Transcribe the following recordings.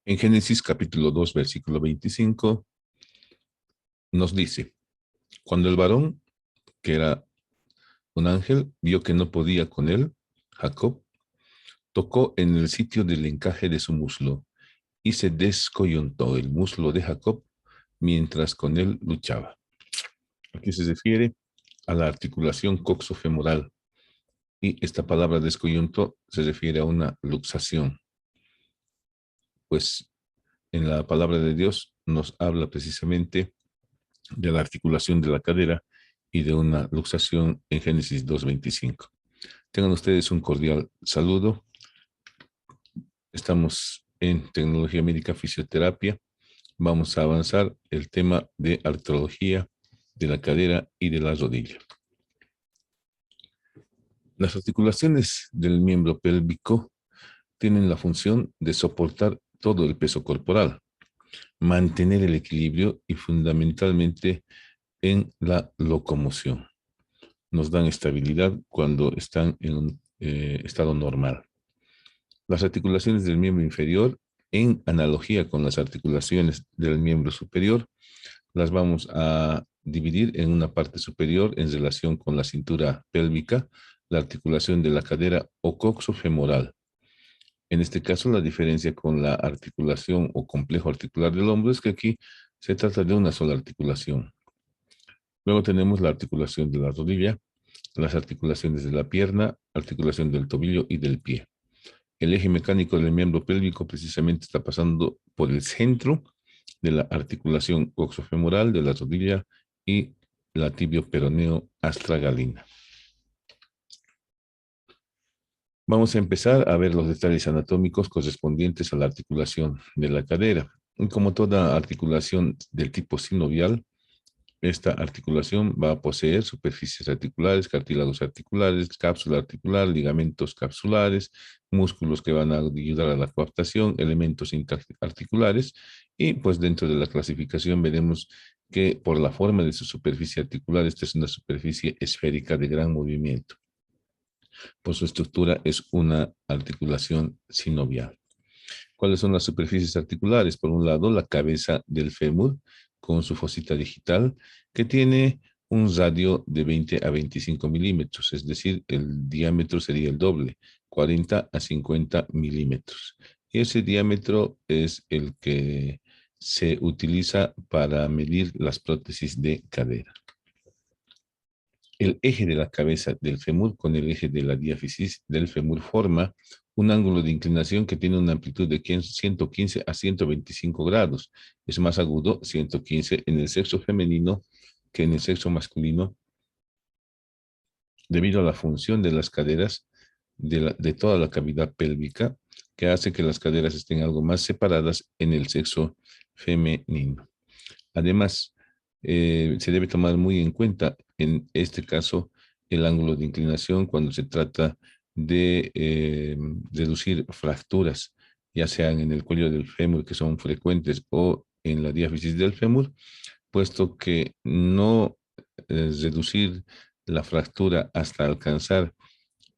En Génesis capítulo 2, versículo 25, nos dice, cuando el varón, que era un ángel, vio que no podía con él, Jacob, tocó en el sitio del encaje de su muslo y se descoyuntó el muslo de Jacob mientras con él luchaba. Aquí se refiere a la articulación coxofemoral y esta palabra descoyunto se refiere a una luxación, pues en la palabra de Dios nos habla precisamente de la articulación de la cadera y de una luxación en Génesis 2:25. Tengan ustedes un cordial saludo. Estamos en tecnología médica fisioterapia. Vamos a avanzar el tema de artrología de la cadera y de la rodilla. Las articulaciones del miembro pélvico tienen la función de soportar todo el peso corporal, mantener el equilibrio y fundamentalmente en la locomoción. Nos dan estabilidad cuando están en un estado normal. Las articulaciones del miembro inferior, en analogía con las articulaciones del miembro superior, las vamos a dividir en una parte superior en relación con la cintura pélvica, la articulación de la cadera o coxofemoral. En este caso, la diferencia con la articulación o complejo articular del hombro es que aquí se trata de una sola articulación. Luego tenemos la articulación de la rodilla, las articulaciones de la pierna, articulación del tobillo y del pie. El eje mecánico del miembro pélvico precisamente está pasando por el centro de la articulación coxofemoral de la rodilla y la tibio-peroneo astragalina. Vamos a empezar a ver los detalles anatómicos correspondientes a la articulación de la cadera. Y como toda articulación del tipo sinovial, esta articulación va a poseer superficies articulares, cartílagos articulares, cápsula articular, ligamentos capsulares, músculos que van a ayudar a la coaptación, elementos interarticulares y pues dentro de la clasificación veremos que por la forma de su superficie articular, esta es una superficie esférica de gran movimiento. Por su estructura es una articulación sinovial. ¿Cuáles son las superficies articulares? Por un lado, la cabeza del fémur con su fosita digital, que tiene un radio de 20 a 25 milímetros, es decir, el diámetro sería el doble, 40 a 50 milímetros. Y ese diámetro es el que se utiliza para medir las prótesis de cadera. El eje de la cabeza del fémur con el eje de la diáfisis del fémur forma un ángulo de inclinación que tiene una amplitud de 115 a 125 grados. Es más agudo 115 en el sexo femenino que en el sexo masculino debido a la función de las caderas de toda la cavidad pélvica que hace que las caderas estén algo más separadas en el sexo femenino. Además, se debe tomar muy en cuenta en este caso el ángulo de inclinación cuando se trata de reducir fracturas, ya sean en el cuello del fémur, que son frecuentes, o en la diáfisis del fémur, puesto que no reducir la fractura hasta alcanzar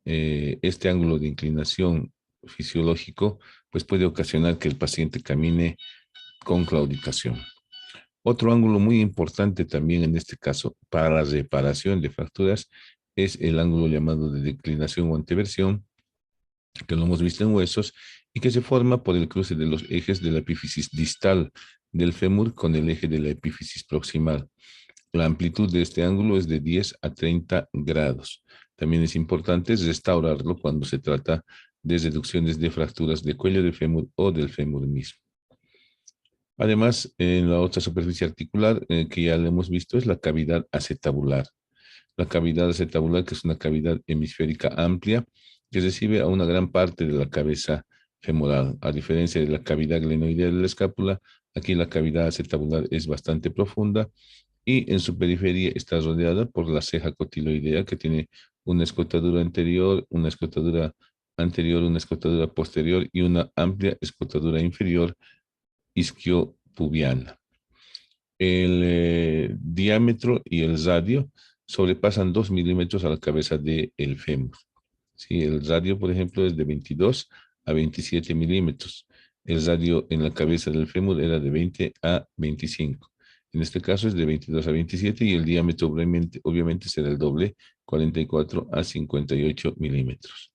este ángulo de inclinación fisiológico, pues puede ocasionar que el paciente camine con claudicación. Otro ángulo muy importante también en este caso para la reparación de fracturas es el ángulo llamado de declinación o anteversión, que lo hemos visto en huesos y que se forma por el cruce de los ejes de la epífisis distal del fémur con el eje de la epífisis proximal. La amplitud de este ángulo es de 10 a 30 grados. También es importante restaurarlo cuando se trata de reducciones de fracturas de cuello de fémur o del fémur mismo. Además, en la otra superficie articular que ya le hemos visto es la cavidad acetabular. La cavidad acetabular, que es una cavidad hemisférica amplia que recibe a una gran parte de la cabeza femoral. A diferencia de la cavidad glenoidea de la escápula, aquí la cavidad acetabular es bastante profunda y en su periferia está rodeada por la ceja cotiloidea que tiene una escotadura anterior, una escotadura posterior y una amplia escotadura inferior isquiopubiana. El diámetro y el radio sobrepasan 2 milímetros a la cabeza del fémur. ¿Sí? El radio, por ejemplo, es de 22 a 27 milímetros. el radio en la cabeza del fémur era de 20 a 25. En este caso es de 22 a 27 y el diámetro obviamente será el doble, 44 a 58 milímetros.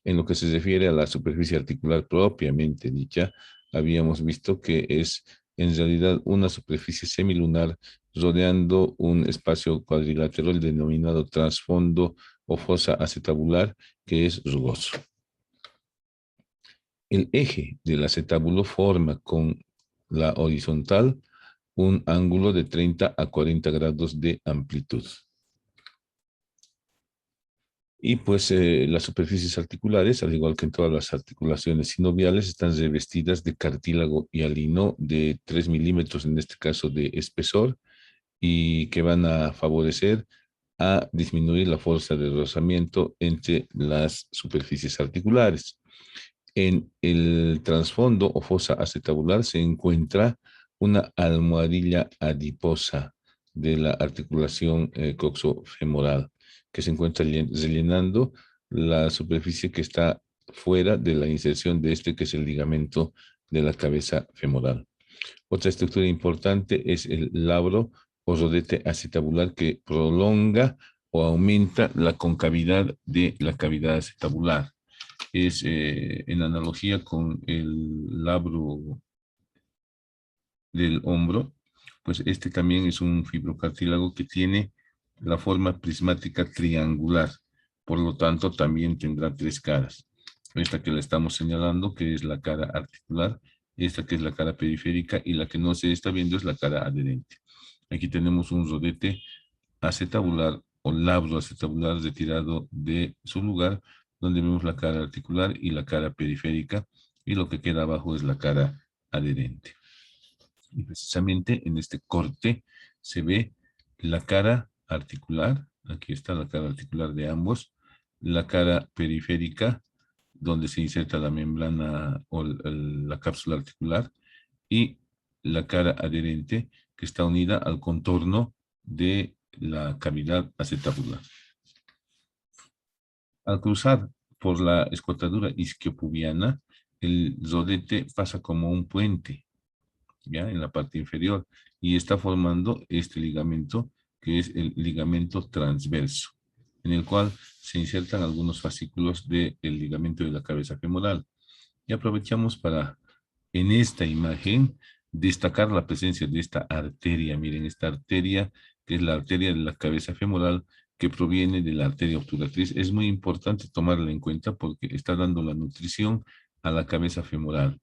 En lo que se refiere a la superficie articular propiamente dicha, habíamos visto que es en realidad una superficie semilunar rodeando un espacio cuadrilátero denominado trasfondo o fosa acetabular, que es rugoso. El eje del acetábulo forma con la horizontal un ángulo de 30 a 40 grados de amplitud. Y pues las superficies articulares, al igual que en todas las articulaciones sinoviales, están revestidas de cartílago hialino de 3 milímetros, en este caso de espesor, y que van a favorecer a disminuir la fuerza de rozamiento entre las superficies articulares. En el trasfondo o fosa acetabular se encuentra una almohadilla adiposa de la articulación coxofemoral que se encuentra rellenando la superficie que está fuera de la inserción de este, que es el ligamento de la cabeza femoral. Otra estructura importante es el labro o rodete acetabular que prolonga o aumenta la concavidad de la cavidad acetabular. Es en analogía con el labro del hombro, pues este también es un fibrocartílago que tiene la forma prismática triangular, por lo tanto también tendrá tres caras. Esta que le estamos señalando, que es la cara articular, esta que es la cara periférica y la que no se está viendo es la cara adherente. Aquí tenemos un rodete acetabular o labro acetabular retirado de su lugar, donde vemos la cara articular y la cara periférica, y lo que queda abajo es la cara adherente. Y precisamente en este corte se ve la cara articular, aquí está la cara articular de ambos, la cara periférica, donde se inserta la membrana o la cápsula articular, y la cara adherente, que está unida al contorno de la cavidad acetabular. Al cruzar por la escotadura isquiopubiana, el rodete pasa como un puente, ¿ya? En la parte inferior, y está formando este ligamento, que es el ligamento transverso, en el cual se insertan algunos fascículos del ligamento de la cabeza femoral. Y aprovechamos para, en esta imagen, destacar la presencia de esta arteria. Miren, esta arteria, que es la arteria de la cabeza femoral, que proviene de la arteria obturatriz. Es muy importante tomarla en cuenta porque está dando la nutrición a la cabeza femoral.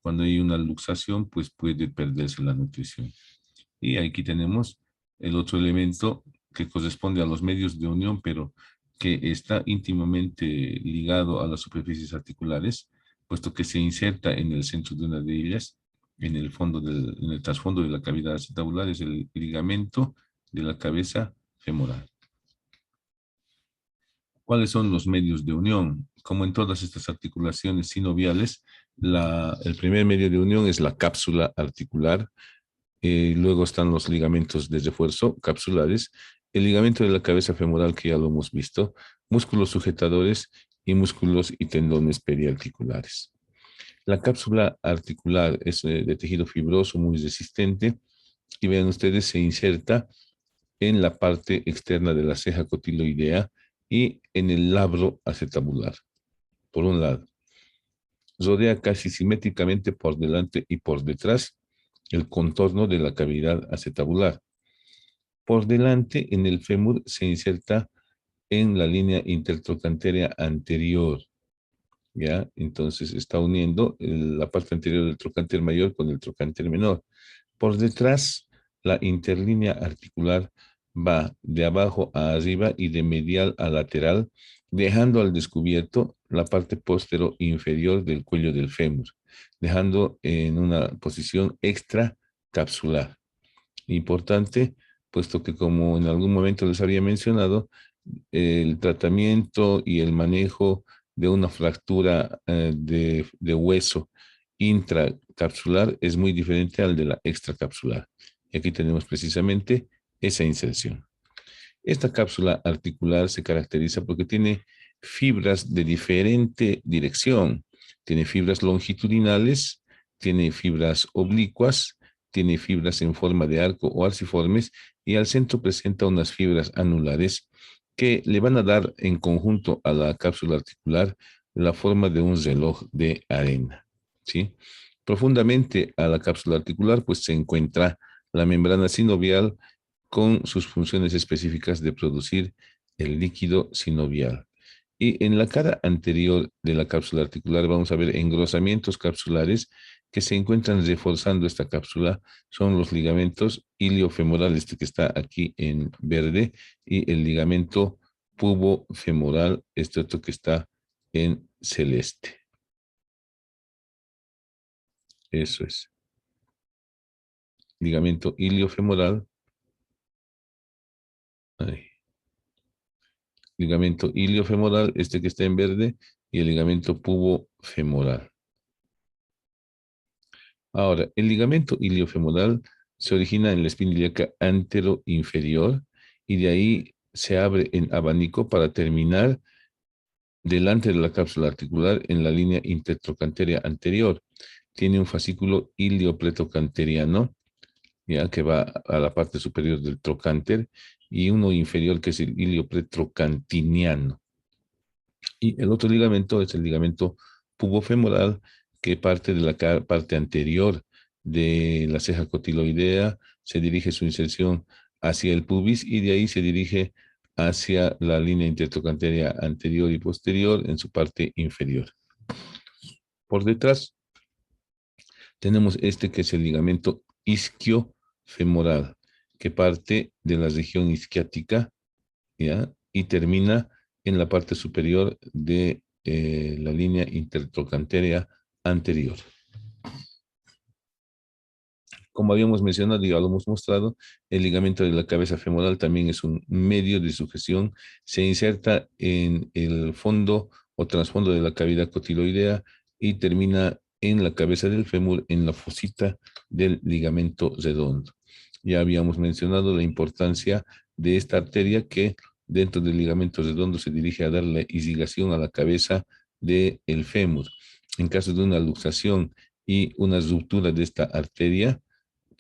Cuando hay una luxación, pues puede perderse la nutrición. Y aquí tenemos el otro elemento que corresponde a los medios de unión, pero que está íntimamente ligado a las superficies articulares, puesto que se inserta en el centro de una de ellas, en el trasfondo de la cavidad acetabular, es el ligamento de la cabeza femoral. ¿Cuáles son los medios de unión? Como en todas estas articulaciones sinoviales, el primer medio de unión es la cápsula articular. Luego están los ligamentos de refuerzo capsulares, el ligamento de la cabeza femoral, que ya lo hemos visto, músculos sujetadores y músculos y tendones periarticulares. La cápsula articular es de tejido fibroso muy resistente y vean ustedes, se inserta en la parte externa de la ceja cotiloidea y en el labro acetabular, por un lado. Rodea casi simétricamente por delante y por detrás el contorno de la cavidad acetabular. Por delante, en el fémur, se inserta en la línea intertrochantea anterior, ¿ya? Entonces está uniendo la parte anterior del trocánter mayor con el trocánter menor. Por detrás, la interlínea articular va de abajo a arriba y de medial a lateral, dejando al descubierto la parte postero inferior del cuello del fémur, dejando en una posición extracapsular. Importante, puesto que, como en algún momento les había mencionado, el tratamiento y el manejo de una fractura de hueso intracapsular es muy diferente al de la extracapsular. Y aquí tenemos precisamente esa inserción. Esta cápsula articular se caracteriza porque tiene fibras de diferente dirección. Tiene fibras longitudinales tiene fibras oblicuas, tiene fibras en forma de arco o arciformes, y al centro presenta unas fibras anulares que le van a dar en conjunto a la cápsula articular la forma de un reloj de arena, ¿sí? Profundamente a la cápsula articular, pues se encuentra la membrana sinovial con sus funciones específicas de producir el líquido sinovial. Y en la cara anterior de la cápsula articular vamos a ver engrosamientos capsulares que se encuentran reforzando esta cápsula. Son los ligamentos iliofemoral, este que está aquí en verde, y el ligamento pubofemoral, este otro que está en celeste. Eso es. Ligamento iliofemoral. Ahí. Ligamento iliofemoral, este que está en verde, y el ligamento pubofemoral. Ahora, el ligamento iliofemoral se origina en la espina ilíaca anteroinferior y de ahí se abre en abanico para terminar delante de la cápsula articular en la línea intertrochanteria anterior. Tiene un fascículo iliopletrocanteriano, ya que va a la parte superior del trocánter, y uno inferior que es el iliopletrocantiniano. Y el otro ligamento es el ligamento pubofemoral, que parte de la parte anterior de la ceja cotiloidea, se dirige su inserción hacia el pubis y de ahí se dirige hacia la línea intertrochanteria anterior y posterior en su parte inferior. Por detrás tenemos este que es el ligamento isquiofemoral, que parte de la región isquiática, ¿ya? Y termina en la parte superior de la línea intertrochanteria anterior. Como habíamos mencionado y ya lo hemos mostrado, el ligamento de la cabeza femoral también es un medio de sujeción. Se inserta en el fondo o trasfondo de la cavidad cotiloidea y termina en la cabeza del fémur, en la fosita del ligamento redondo. Ya habíamos mencionado la importancia de esta arteria que dentro del ligamento redondo se dirige a dar la irrigación a la cabeza del fémur. En caso de una luxación y una ruptura de esta arteria,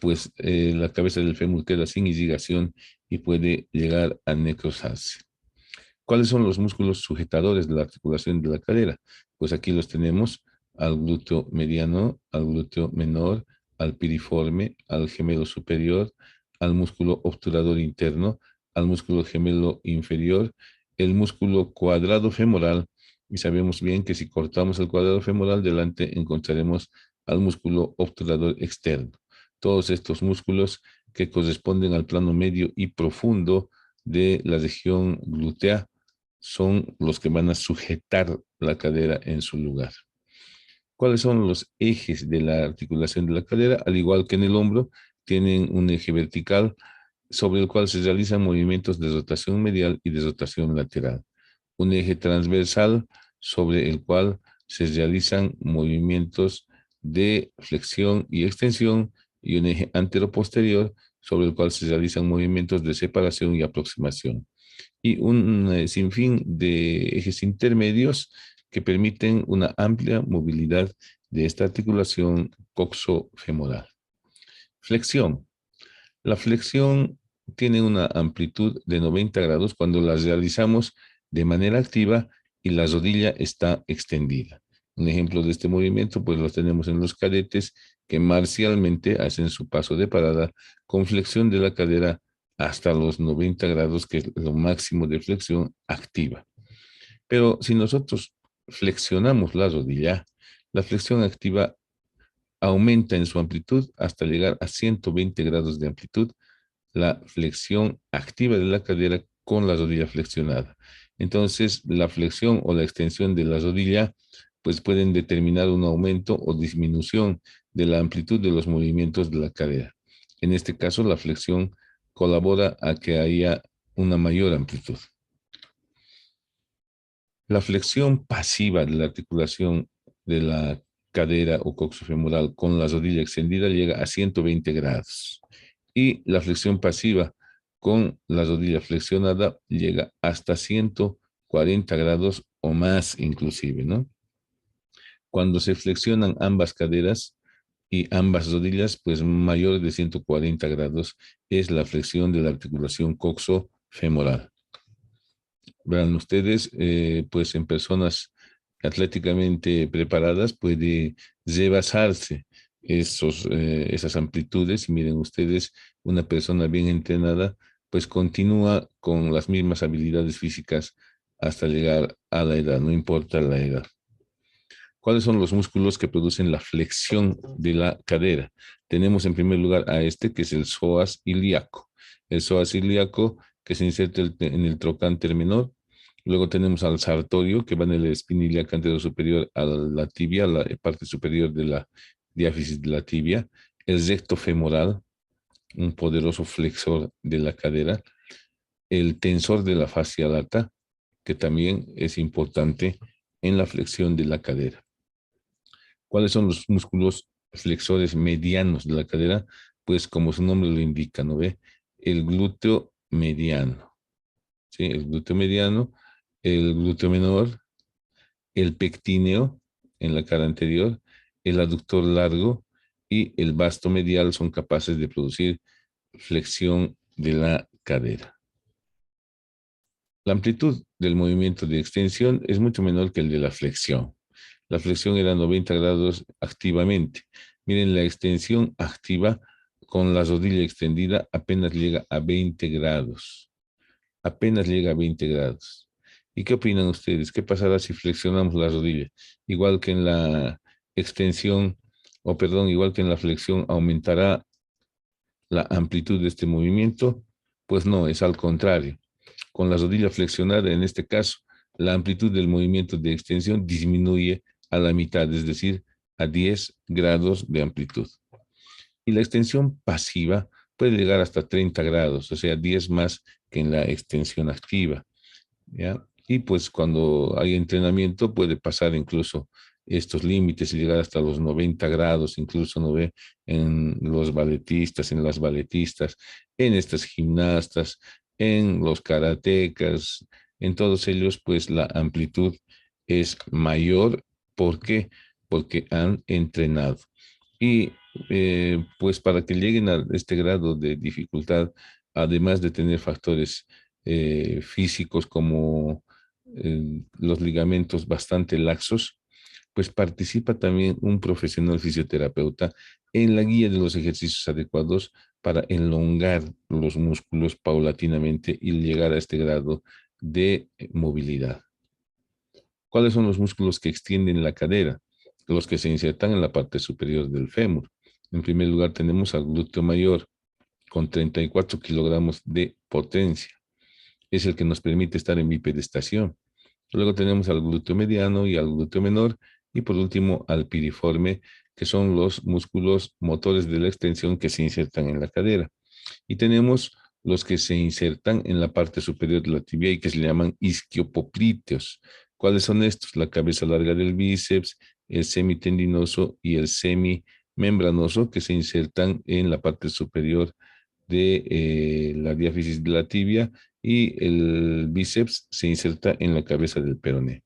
pues la cabeza del fémur queda sin irrigación y puede llegar a necrosarse. ¿Cuáles son los músculos sujetadores de la articulación de la cadera? Pues aquí los tenemos: al glúteo mediano, al glúteo menor, al piriforme, al gemelo superior, al músculo obturador interno, al músculo gemelo inferior, el músculo cuadrado femoral, y sabemos bien que si cortamos el cuadrado femoral delante encontraremos al músculo obturador externo. Todos estos músculos que corresponden al plano medio y profundo de la región glútea son los que van a sujetar la cadera en su lugar. ¿Cuáles son los ejes de la articulación de la cadera? Al igual que en el hombro, tienen un eje vertical sobre el cual se realizan movimientos de rotación medial y de rotación lateral. Un eje transversal sobre el cual se realizan movimientos de flexión y extensión, y un eje anteroposterior sobre el cual se realizan movimientos de separación y aproximación, y un sinfín de ejes intermedios que permiten una amplia movilidad de esta articulación coxofemoral. Flexión. La flexión tiene una amplitud de 90 grados cuando la realizamos de manera activa y la rodilla está extendida. Un ejemplo de este movimiento pues lo tenemos en los cadetes, que marcialmente hacen su paso de parada con flexión de la cadera hasta los 90 grados, que es lo máximo de flexión activa. Pero si nosotros flexionamos la rodilla, la flexión activa aumenta en su amplitud hasta llegar a 120 grados de amplitud, la flexión activa de la cadera con la rodilla flexionada. Entonces, la flexión o la extensión de la rodilla pues pueden determinar un aumento o disminución de la amplitud de los movimientos de la cadera. En este caso, la flexión colabora a que haya una mayor amplitud. La flexión pasiva de la articulación de la cadera o coxofemoral con la rodilla extendida llega a 120 grados. Y la flexión pasiva con la rodilla flexionada llega hasta 140 grados o más inclusive, ¿no? Cuando se flexionan ambas caderas, y ambas rodillas, pues mayor de 140 grados, es la flexión de la articulación coxo-femoral. Verán ustedes, pues en personas atléticamente preparadas puede rebasarse esas amplitudes y miren ustedes, una persona bien entrenada, pues continúa con las mismas habilidades físicas hasta llegar a la edad, no importa la edad. ¿Cuáles son los músculos que producen la flexión de la cadera? Tenemos en primer lugar a este, que es el psoas ilíaco. El psoas ilíaco que se inserta en el trocánter menor. Luego tenemos al sartorio, que va en el espina ilíaca anterior superior a la tibia, la parte superior de la diáfisis de la tibia. El recto femoral, un poderoso flexor de la cadera. El tensor de la fascia lata, que también es importante en la flexión de la cadera. ¿Cuáles son los músculos flexores medianos de la cadera? Pues como su nombre lo indica, ¿no ve? El glúteo mediano, ¿sí? El glúteo mediano, el glúteo menor, el pectíneo en la cara anterior, el aductor largo y el vasto medial son capaces de producir flexión de la cadera. La amplitud del movimiento de extensión es mucho menor que el de la flexión. La flexión era 90 grados activamente. Miren, la extensión activa con la rodilla extendida apenas llega a 20 grados. Apenas llega a 20 grados. ¿Y qué opinan ustedes? ¿Qué pasará si flexionamos la rodilla? Igual que en la extensión, o perdón, igual que en la flexión, ¿aumentará la amplitud de este movimiento? Pues no, es al contrario. Con la rodilla flexionada, en este caso, la amplitud del movimiento de extensión disminuye a la mitad, es decir, a 10 grados de amplitud. Y la extensión pasiva puede llegar hasta 30 grados, o sea, 10 más que en la extensión activa, ¿ya? Y pues cuando hay entrenamiento puede pasar incluso estos límites y llegar hasta los 90 grados, incluso no ve en los balletistas, en las balletistas, en estas gimnastas, en los karatecas, en todos ellos, pues la amplitud es mayor. ¿Por qué? Porque han entrenado. Y pues para que lleguen a este grado de dificultad, además de tener factores físicos como los ligamentos bastante laxos, pues participa también un profesional fisioterapeuta en la guía de los ejercicios adecuados para elongar los músculos paulatinamente y llegar a este grado de movilidad. ¿Cuáles son los músculos que extienden la cadera? Los que se insertan en la parte superior del fémur. En primer lugar tenemos al glúteo mayor con 34 kilogramos de potencia. Es el que nos permite estar en bipedestación. Luego tenemos al glúteo mediano y al glúteo menor. Y por último al piriforme, que son los músculos motores de la extensión que se insertan en la cadera. Y tenemos los que se insertan en la parte superior de la tibia y que se llaman isquiopoplíteos. ¿Cuáles son estos? La cabeza larga del bíceps, el semitendinoso y el semimembranoso, que se insertan en la parte superior de la diáfisis de la tibia, y el bíceps se inserta en la cabeza del peroné.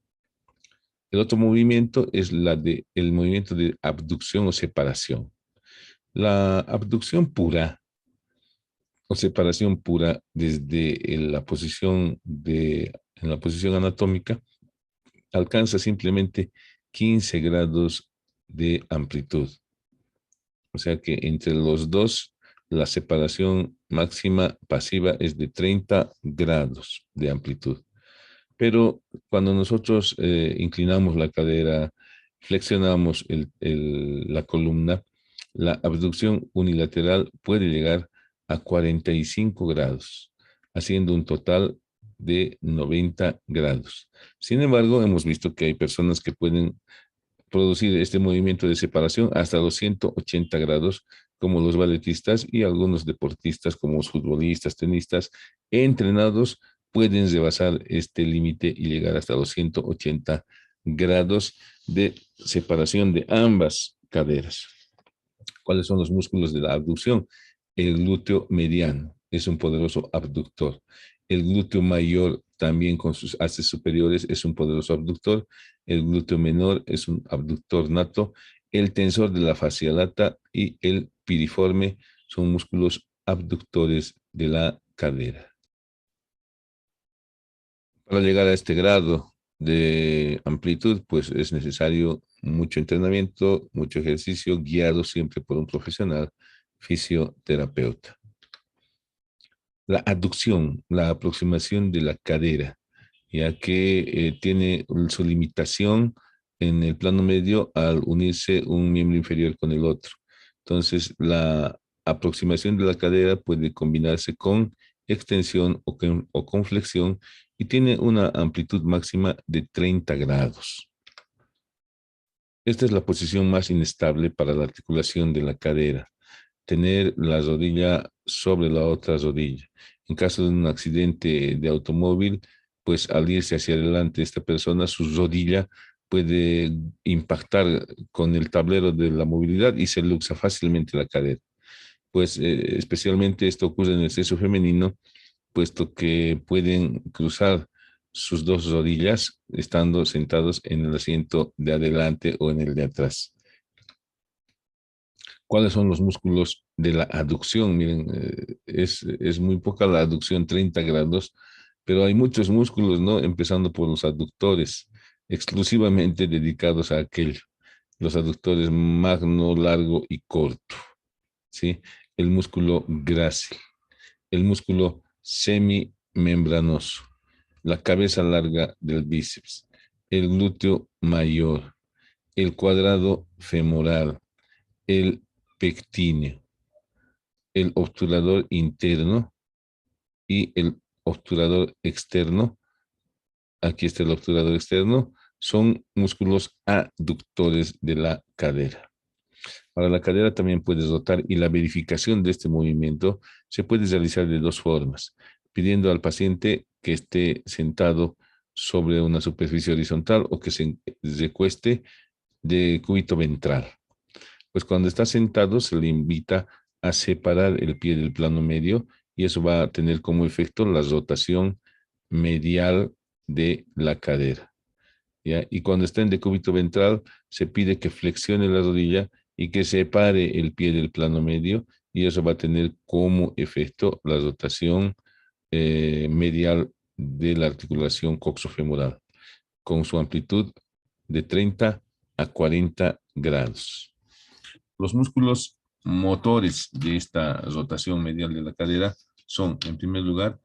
El otro movimiento es el movimiento de abducción o separación. La abducción pura o separación pura desde en la posición anatómica alcanza simplemente 15 grados de amplitud. O sea que entre los dos, la separación máxima pasiva es de 30 grados de amplitud. Pero cuando nosotros inclinamos la cadera, flexionamos la columna, la abducción unilateral puede llegar a 45 grados, haciendo un total de 90 grados. Sin embargo, hemos visto que hay personas que pueden producir este movimiento de separación hasta los 180 grados, como los balletistas y algunos deportistas como los futbolistas, tenistas, entrenados pueden rebasar este límite y llegar hasta los 180 grados de separación de ambas caderas. ¿Cuáles son los músculos de la abducción? El glúteo mediano es un poderoso abductor. El glúteo mayor, también con sus haces superiores, es un poderoso abductor. El glúteo menor es un abductor nato. El tensor de la fascia lata y el piriforme son músculos abductores de la cadera. Para llegar a este grado de amplitud, pues es necesario mucho entrenamiento, mucho ejercicio, guiado siempre por un profesional fisioterapeuta. La aducción, la aproximación de la cadera, ya que tiene su limitación en el plano medio al unirse un miembro inferior con el otro. Entonces, la aproximación de la cadera puede combinarse con extensión o con flexión y tiene una amplitud máxima de 30 grados. Esta es la posición más inestable para la articulación de la cadera. Tener la rodilla sobre la otra rodilla. En caso de un accidente de automóvil, pues al irse hacia adelante esta persona, su rodilla puede impactar con el tablero de la movilidad y se luxa fácilmente la cadera. Pues especialmente esto ocurre en el sexo femenino, puesto que pueden cruzar sus dos rodillas estando sentados en el asiento de adelante o en el de atrás. ¿Cuáles son los músculos de la aducción? Miren, es muy poca la aducción, 30 grados, pero hay muchos músculos, ¿no? Empezando por los aductores, exclusivamente dedicados a aquello. Los aductores magno, largo y corto, ¿sí? El músculo grácil, el músculo semimembranoso, la cabeza larga del bíceps, el glúteo mayor, el cuadrado femoral, el pectíneo, el obturador interno y el obturador externo. Aquí está el obturador externo. Son músculos aductores de la cadera. Para la cadera también puedes rotar y la verificación de este movimiento se puede realizar de dos formas, pidiendo al paciente que esté sentado sobre una superficie horizontal o que se recueste de cúbito ventral. Pues cuando está sentado se le invita a separar el pie del plano medio y eso va a tener como efecto la rotación medial de la cadera, ¿ya? Y cuando está en decúbito ventral se pide que flexione la rodilla y que separe el pie del plano medio y eso va a tener como efecto la rotación medial de la articulación coxofemoral con su amplitud de 30 a 40 grados. Los músculos motores de esta rotación medial de la cadera son, en primer lugar,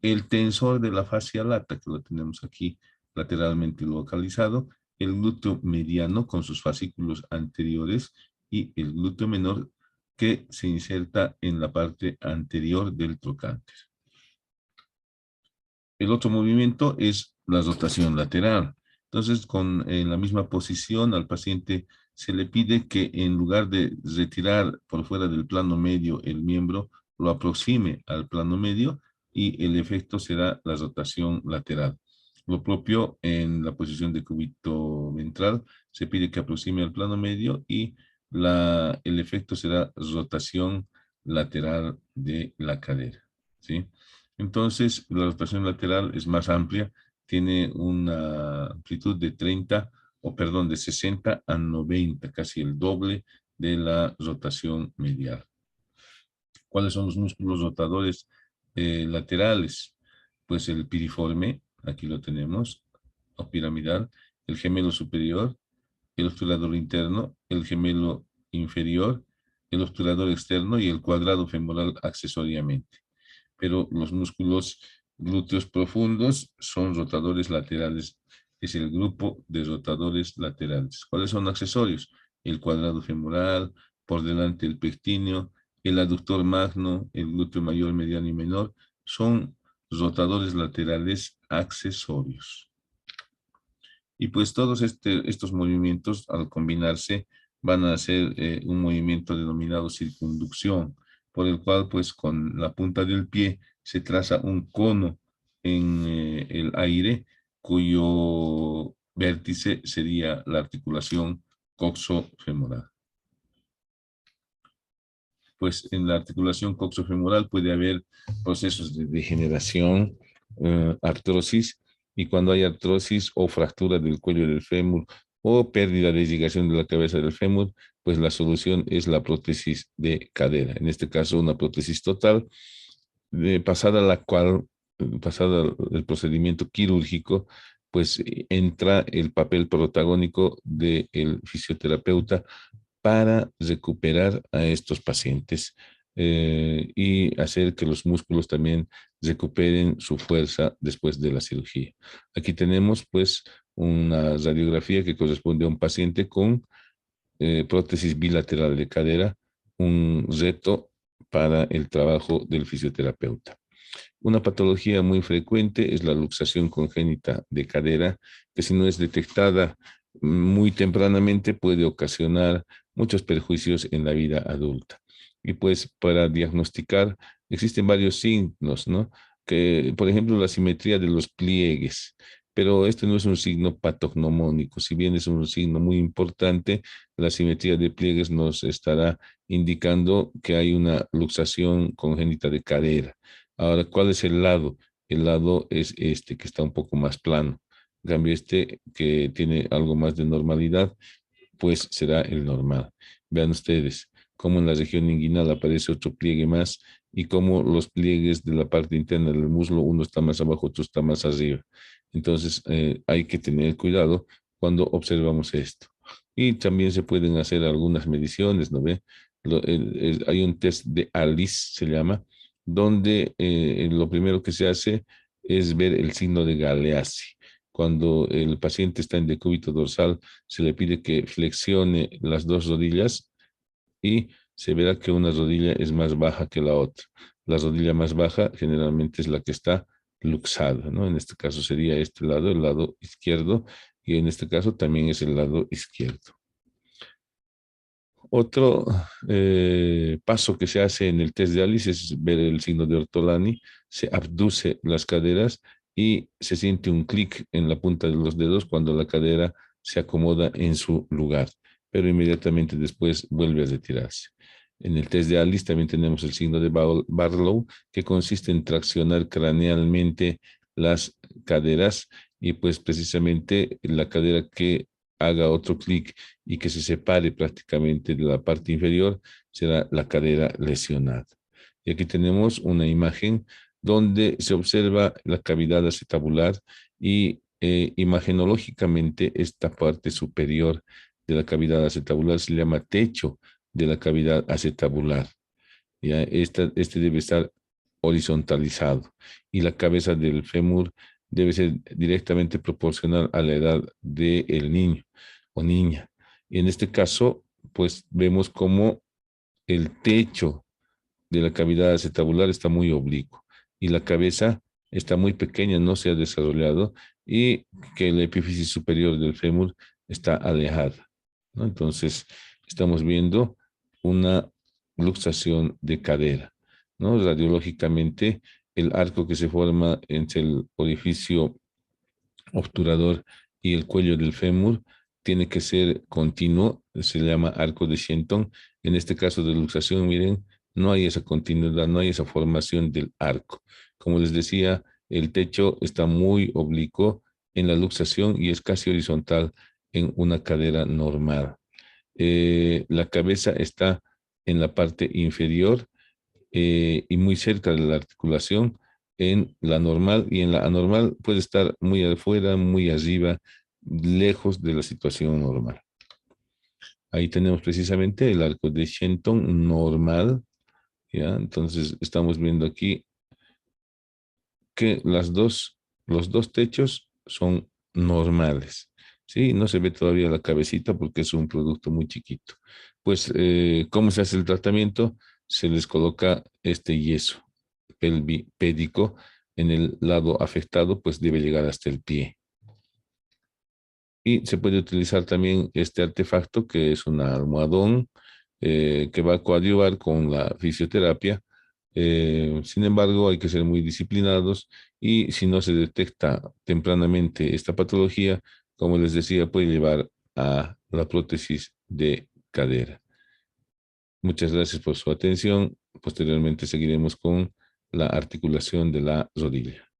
el tensor de la fascia lata, que lo tenemos aquí lateralmente localizado, el glúteo mediano con sus fascículos anteriores y el glúteo menor que se inserta en la parte anterior del trocánter. El otro movimiento es la rotación lateral. Entonces, en la misma posición al paciente se le pide que en lugar de retirar por fuera del plano medio el miembro, lo aproxime al plano medio y el efecto será la rotación lateral. Lo propio en la posición de cúbito ventral, se pide que aproxime al plano medio y el efecto será rotación lateral de la cadera, ¿sí? Entonces, la rotación lateral es más amplia, tiene una amplitud de 60 a 90, casi el doble de la rotación medial. ¿Cuáles son los músculos rotadores laterales? Pues el piriforme, aquí lo tenemos, o piramidal, el gemelo superior, el obturador interno, el gemelo inferior, el obturador externo y el cuadrado femoral accesoriamente. Pero los músculos glúteos profundos son rotadores laterales. Es el grupo de rotadores laterales. ¿Cuáles son accesorios? El cuadrado femoral, por delante el pectíneo, el aductor magno, el glúteo mayor, mediano y menor, son rotadores laterales accesorios. Y pues todos estos movimientos al combinarse van a hacer un movimiento denominado circunducción, por el cual pues con la punta del pie se traza un cono en el aire cuyo vértice sería la articulación coxofemoral. Pues en la articulación coxofemoral puede haber procesos de degeneración, artrosis, y cuando hay artrosis o fractura del cuello del fémur o pérdida de irrigación de la cabeza del fémur, pues la solución es la prótesis de cadera. En este caso, una prótesis total, pasada la cual, pasada el procedimiento quirúrgico, pues entra el papel protagónico del fisioterapeuta para recuperar a estos pacientes y hacer que los músculos también recuperen su fuerza después de la cirugía. Aquí tenemos pues una radiografía que corresponde a un paciente con prótesis bilateral de cadera, un reto para el trabajo del fisioterapeuta. Una patología muy frecuente es la luxación congénita de cadera, que si no es detectada muy tempranamente puede ocasionar muchos perjuicios en la vida adulta. Y pues para diagnosticar existen varios signos, ¿no? Que, por ejemplo, la simetría de los pliegues, pero este no es un signo patognomónico, si bien es un signo muy importante, la simetría de pliegues nos estará indicando que hay una luxación congénita de cadera. Ahora, ¿cuál es el lado? El lado es este, que está un poco más plano. En cambio, este que tiene algo más de normalidad, pues será el normal. Vean ustedes cómo en la región inguinal aparece otro pliegue más y cómo los pliegues de la parte interna del muslo, uno está más abajo, otro está más arriba. Entonces, hay que tener cuidado cuando observamos esto. Y también se pueden hacer algunas mediciones, ¿no ve? Hay un test de ALICE, se llama, donde lo primero que se hace es ver el signo de Galeazzi. Cuando el paciente está en decúbito dorsal, se le pide que flexione las dos rodillas y se verá que una rodilla es más baja que la otra. La rodilla más baja generalmente es la que está luxada, ¿no? En este caso sería este lado, el lado izquierdo, y en este caso también es el lado izquierdo. Otro paso que se hace en el test de Alice es ver el signo de Ortolani, se abduce las caderas y se siente un clic en la punta de los dedos cuando la cadera se acomoda en su lugar, pero inmediatamente después vuelve a retirarse. En el test de Alice también tenemos el signo de Barlow, que consiste en traccionar cranealmente las caderas y pues precisamente la cadera que haga otro clic y que se separe prácticamente de la parte inferior, será la cadera lesionada. Y aquí tenemos una imagen donde se observa la cavidad acetabular y imagenológicamente esta parte superior de la cavidad acetabular se llama techo de la cavidad acetabular. ¿Ya? Este debe estar horizontalizado y la cabeza del fémur debe ser directamente proporcional a la edad del niño o niña. Y en este caso, pues vemos como el techo de la cavidad acetabular está muy oblicuo y la cabeza está muy pequeña, no se ha desarrollado y que la epífisis superior del fémur está alejada, ¿no? Entonces, estamos viendo una luxación de cadera, ¿no? Radiológicamente, el arco que se forma entre el orificio obturador y el cuello del fémur tiene que ser continuo, se llama arco de Shenton. En este caso de luxación, miren, no hay esa continuidad, no hay esa formación del arco. Como les decía, el techo está muy oblicuo en la luxación y es casi horizontal en una cadera normal. La cabeza está en la parte inferior y muy cerca de la articulación en la normal y en la anormal puede estar muy afuera, muy arriba, lejos de la situación normal. Ahí tenemos precisamente el arco de Shenton normal, ¿ya? Entonces estamos viendo aquí que los dos techos son normales, ¿sí? No se ve todavía la cabecita porque es un producto muy chiquito. Pues, ¿cómo se hace el tratamiento? Se les coloca este yeso pédico en el lado afectado, pues debe llegar hasta el pie. Y se puede utilizar también este artefacto que es un almohadón que va a coadyuvar con la fisioterapia. Sin embargo, hay que ser muy disciplinados y si no se detecta tempranamente esta patología, como les decía, puede llevar a la prótesis de cadera. Muchas gracias por su atención. Posteriormente seguiremos con la articulación de la rodilla.